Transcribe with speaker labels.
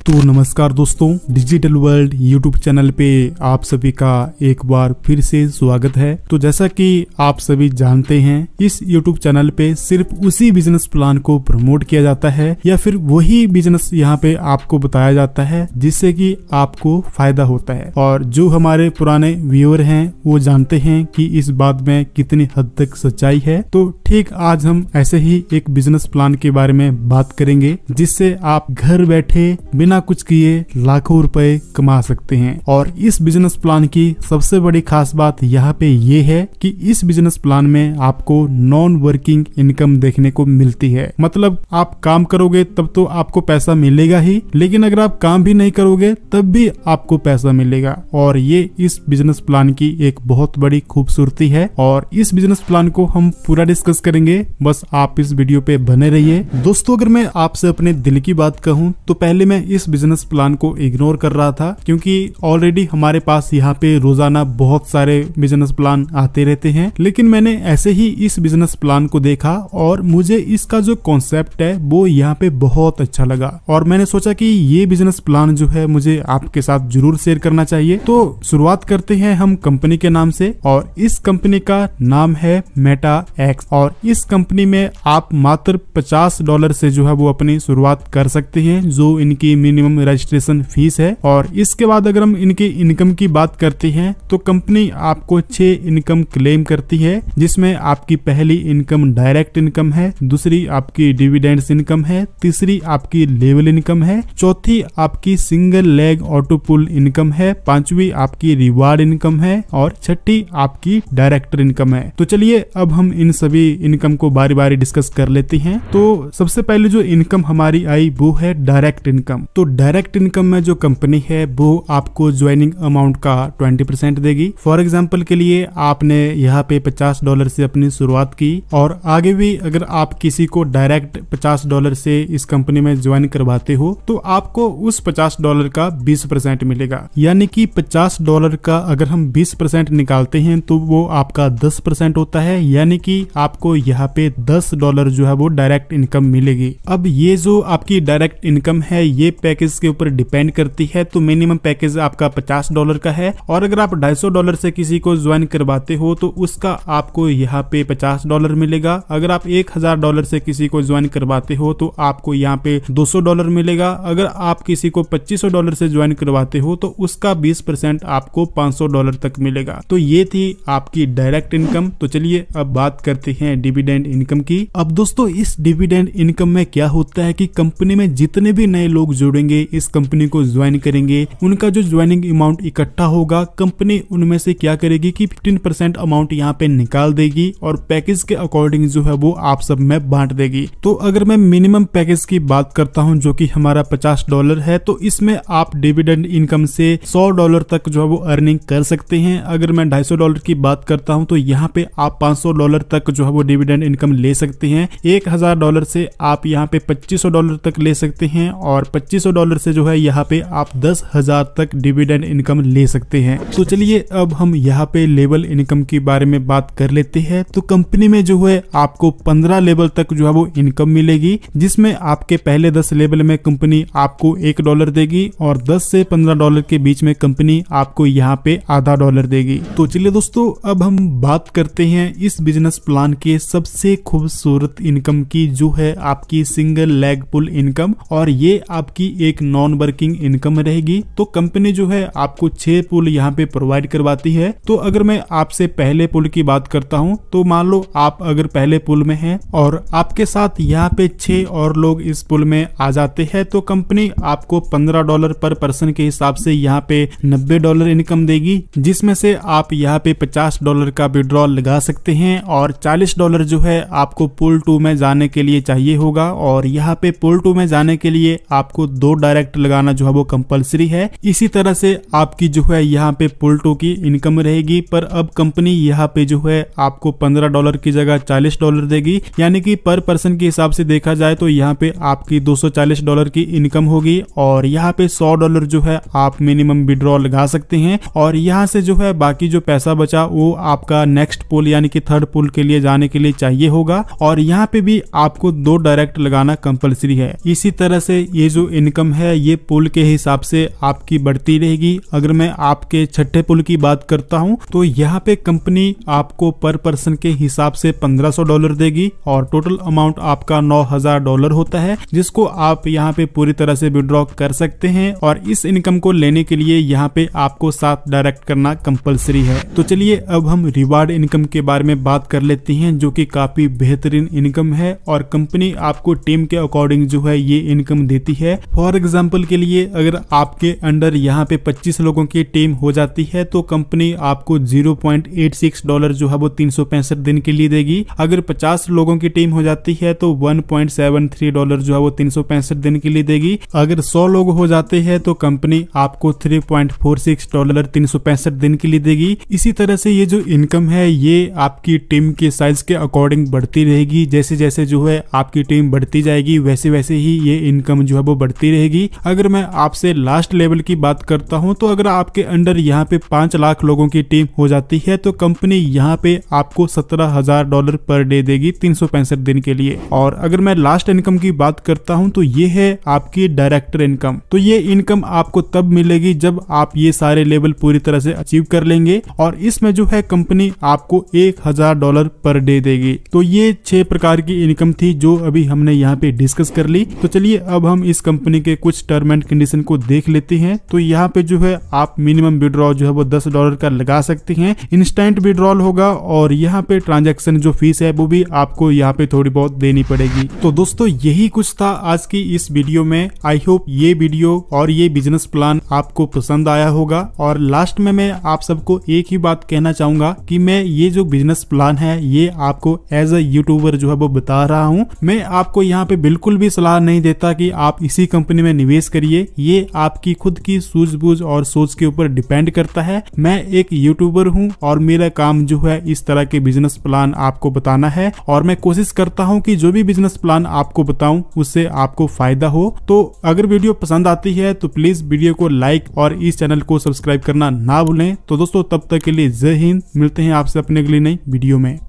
Speaker 1: तो नमस्कार दोस्तों, डिजिटल वर्ल्ड यूट्यूब चैनल पे आप सभी का एक बार फिर से स्वागत है। तो जैसा कि आप सभी जानते हैं, इस यूट्यूब चैनल पे सिर्फ उसी बिजनेस प्लान को प्रमोट किया जाता है या फिर वही बिजनेस यहाँ पे आपको बताया जाता है जिससे कि आपको फायदा होता है। और जो हमारे पुराने व्यूअर हैं वो जानते हैं कि इस बात में कितनी हद तक सच्चाई है। तो ठीक आज हम ऐसे ही एक बिजनेस प्लान के बारे में बात करेंगे जिससे आप घर बैठे बिना कुछ किए लाखों रुपए कमा सकते हैं। और इस बिजनेस प्लान की सबसे बड़ी खास बात यहाँ पे ये है कि इस बिजनेस प्लान में आपको नॉन वर्किंग इनकम देखने को मिलती है। मतलब आप काम करोगे तब तो आपको पैसा मिलेगा ही, लेकिन अगर आप काम भी नहीं करोगे तब भी आपको पैसा मिलेगा। और ये इस बिजनेस प्लान की एक बहुत बड़ी खूबसूरती है और इस बिजनेस प्लान को हम पूरा डिस्कस करेंगे। बस आप इस वीडियो पे बने रहिए। दोस्तों, अगर मैं आपसे अपने दिल की बात कहूँ तो पहले मैं इस बिजनेस प्लान को इग्नोर कर रहा था, क्योंकि ऑलरेडी हमारे पास यहाँ पे रोजाना बहुत सारे बिजनेस प्लान आते रहते हैं। लेकिन मैंने ऐसे ही इस बिजनेस प्लान को देखा और मुझे इसका जो कॉन्सेप्ट है वो यहाँ पे बहुत अच्छा लगा और मैंने सोचा कि ये बिजनेस प्लान जो है मुझे आपके साथ जरूर शेयर करना चाहिए। तो शुरुआत करते हैं हम कंपनी के नाम से, और इस कंपनी का नाम है मेटा एक्स। और इस कंपनी में आप मात्र $50 से जो है वो अपनी शुरुआत कर सकते हैं, जो इनकी मिनिमम रजिस्ट्रेशन फीस है। और इसके बाद अगर हम इनके इनकम की बात करते हैं तो कंपनी आपको 6 इनकम क्लेम करती है, जिसमें आपकी पहली इनकम डायरेक्ट इनकम है, दूसरी आपकी डिविडेंड्स इनकम है, तीसरी आपकी लेवल इनकम है, चौथी आपकी सिंगल लेग ऑटो पुल इनकम है, पांचवी आपकी रिवार्ड इनकम है और छठी आपकी डायरेक्टर इनकम है। तो चलिए अब हम इन सभी इनकम को बारी बारी डिस्कस कर लेते हैं। तो सबसे पहले जो इनकम हमारी आई वो है डायरेक्ट इनकम। तो डायरेक्ट इनकम में जो कंपनी है वो आपको ज्वाइनिंग अमाउंट का 20% देगी। फॉर एग्जांपल के लिए आपने यहाँ पे $50 से अपनी शुरुआत की और आगे भी अगर आप किसी को डायरेक्ट $50 से इस कंपनी में ज्वाइन करवाते हो तो आपको उस $50 का 20% मिलेगा। यानी कि $50 का अगर हम 20% निकालते हैं तो वो आपका 10% होता है, यानी कि आपको यहाँ पे $10 जो है वो डायरेक्ट इनकम मिलेगी। अब ये जो आपकी डायरेक्ट इनकम है ये पैकेज के ऊपर डिपेंड करती है। तो मिनिमम पैकेज आपका $50 का है और अगर आप $250 से किसी को ज्वाइन करवाते हो तो उसका आपको यहाँ पे $50 मिलेगा। अगर आप $1000 से किसी को ज्वाइन करवाते हो तो आपको यहाँ पे $200 मिलेगा। अगर आप किसी को $2500 से ज्वाइन करवाते हो तो उसका 20% आपको $500 तक मिलेगा। तो ये थी आपकी डायरेक्ट इनकम। तो चलिए अब बात करते हैं डिविडेंड इनकम की। अब दोस्तों, इस डिविडेंड इनकम में क्या होता है कि कंपनी में जितने भी नए लोग जुड़ेंगे, इस कंपनी को ज्वाइन करेंगे, उनका जो ज्वाइनिंग अमाउंट इकट्ठा होगा, कंपनी उनमें से क्या करेगी कि 15% अमाउंट यहाँ पे निकाल देगी और पैकेज के अकॉर्डिंग जो है वो आप सब में बांट देगी। तो अगर मैं मिनिमम पैकेज की बात करता हूँ जो कि हमारा $50 है, तो इसमें आप डिविडेंड इनकम से $100 तक जो है वो अर्निंग कर सकते हैं। अगर मैं $250 की बात करता हूँ तो यहाँ पे आप $500 तक जो है वो डिविडेंड इनकम ले सकते हैं। $1000 से आप यहाँ पे $2500 तक ले सकते हैं और $2500 से जो है यहाँ पे आप 10,000 तक डिविडेंड इनकम ले सकते हैं। तो चलिए अब हम यहाँ पे लेवल इनकम के बारे में बात कर लेते हैं। तो कंपनी में जो है आपको 15 लेवल तक जो है वो इनकम मिलेगी, जिसमें आपके पहले 10 लेवल में कंपनी आपको $1 देगी और 10 से $15 के बीच में कंपनी आपको यहाँ पे आधा $1 देगी। तो चलिए दोस्तों, अब हम बात करते हैं इस बिजनेस प्लान के सबसे खूबसूरत इनकम की, जो है आपकी सिंगल लेग पुल इनकम। और ये आपकी एक नॉन वर्किंग इनकम रहेगी। तो कंपनी जो है आपको 6 पुल यहाँ पे प्रोवाइड करवाती है। तो अगर मैं आपसे पहले पुल की बात करता हूँ तो मान लो आप अगर पहले पुल में हैं और आपके साथ यहाँ पे 6 और लोग इस पुल में आ जाते हैं तो कंपनी आपको $15 पर पर्सन के हिसाब से यहाँ पे $90 इनकम देगी, जिसमें से आप यहाँ पे $50 का विड्रॉल लगा सकते हैं और $40 जो है आपको पुल 2 में जाने के लिए चाहिए होगा। और यहाँ पे पुल 2 में जाने के लिए आपको 2 डायरेक्ट लगाना जो है वो कंपलसरी है। इसी तरह से आपकी जो है यहाँ पे पुल 2 की इनकम रहेगी, पर अब कंपनी यहाँ पे जो है आपको $15 की जगह $40 देगी, यानी कि पर पर्सन के हिसाब से देखा जाए तो यहाँ पे आपकी $240 की इनकम होगी। और यहाँ पे $100 जो है आप मिनिमम विड्रॉ लगा सकते हैं और यहाँ से जो है बाकी जो पैसा बचा वो आपका नेक्स्ट पुल यानी कि थर्ड पुल के लिए जाने के लिए चाहिए होगा। और यहाँ पे भी आपको 2 डायरेक्ट लगाना कंपलसरी है। इसी तरह से ये जो इनकम इनकम है ये पुल के हिसाब से आपकी बढ़ती रहेगी। अगर मैं आपके छठे पुल की बात करता हूं तो यहाँ पे कंपनी आपको पर पर्सन के हिसाब से $1500 देगी और टोटल अमाउंट आपका $9000 होता है, जिसको आप यहाँ पे पूरी तरह से विड्रॉ कर सकते हैं। और इस इनकम को लेने के लिए यहाँ पे आपको 7 डायरेक्ट करना कंपलसरी है। तो चलिए अब हम रिवार्ड इनकम के बारे में बात कर लेते हैं, जो कि काफी बेहतरीन इनकम है और कंपनी आपको टीम के अकॉर्डिंग जो है ये इनकम देती है। फॉर एग्जाम्पल के लिए अगर आपके अंडर यहाँ पे 25 लोगों की टीम हो जाती है तो कंपनी आपको $0.86 जो है वो 365 दिन के लिए देगी। अगर 50 लोगों की टीम हो जाती है तो $1.73 जो है वो 365 दिन के लिए देगी। अगर 100 लोग हो जाते हैं तो कंपनी आपको $3.46 365 दिन के लिए देगी। इसी तरह से ये जो इनकम है ये आपकी टीम के साइज के अकॉर्डिंग बढ़ती रहेगी। जैसे जैसे जो है आपकी टीम बढ़ती जाएगी वैसे वैसे ही ये इनकम जो है वो बढ़ती रहेगी। अगर मैं आपसे लास्ट लेवल की बात करता हूं तो अगर आपके अंडर यहाँ पे 5 लाख लोगों की टीम हो जाती है तो कंपनी यहाँ पे आपको $17000 पर डे देगी 365 दिन के लिए। और अगर मैं लास्ट इनकम की बात करता हूं तो ये है आपकी डायरेक्टर इनकम। तो ये इनकम आपको तब मिलेगी जब आप ये सारे लेवल पूरी तरह से अचीव कर लेंगे और इसमें जो है कंपनी आपको $1000 पर डे देगी। तो ये 6 प्रकार की इनकम थी जो अभी हमने यहाँ पे डिस्कस कर ली। तो चलिए अब हम इस कंपनी के कुछ टर्म एंड कंडीशन को देख लेते हैं। तो यहाँ पे जो है आप मिनिमम विड्रॉ जो है वो $10 का लगा सकते हैं। इंस्टेंट विड्रॉल होगा और यहाँ पे ट्रांजैक्शन जो फीस है वो भी आपको यहाँ पे थोड़ी बहुत देनी पड़ेगी। तो दोस्तों यही कुछ था आज की इस वीडियो में। आई होप ये वीडियो और ये बिजनेस प्लान आपको पसंद आया होगा। और लास्ट में मैं आप सबको एक ही बात कहना चाहूंगा कि मैं ये जो बिजनेस प्लान है ये आपको एज अ यूट्यूबर जो है वो बता रहा हूँ। मैं आपको यहाँ पे बिल्कुल भी सलाह नहीं देता कि आप इसी कंपनी में निवेश करिए। ये आपकी खुद की सूझबूझ और सोच के ऊपर डिपेंड करता है। मैं एक यूट्यूबर हूँ और मेरा काम जो है इस तरह के बिजनेस प्लान आपको बताना है और मैं कोशिश करता हूँ कि जो भी बिजनेस प्लान आपको बताऊं उससे आपको फायदा हो। तो अगर वीडियो पसंद आती है तो प्लीज वीडियो को लाइक और इस चैनल को सब्सक्राइब करना ना भूलें। तो दोस्तों तब तक के लिए जय हिंद। मिलते हैं आपसे अपने अगली नई वीडियो में।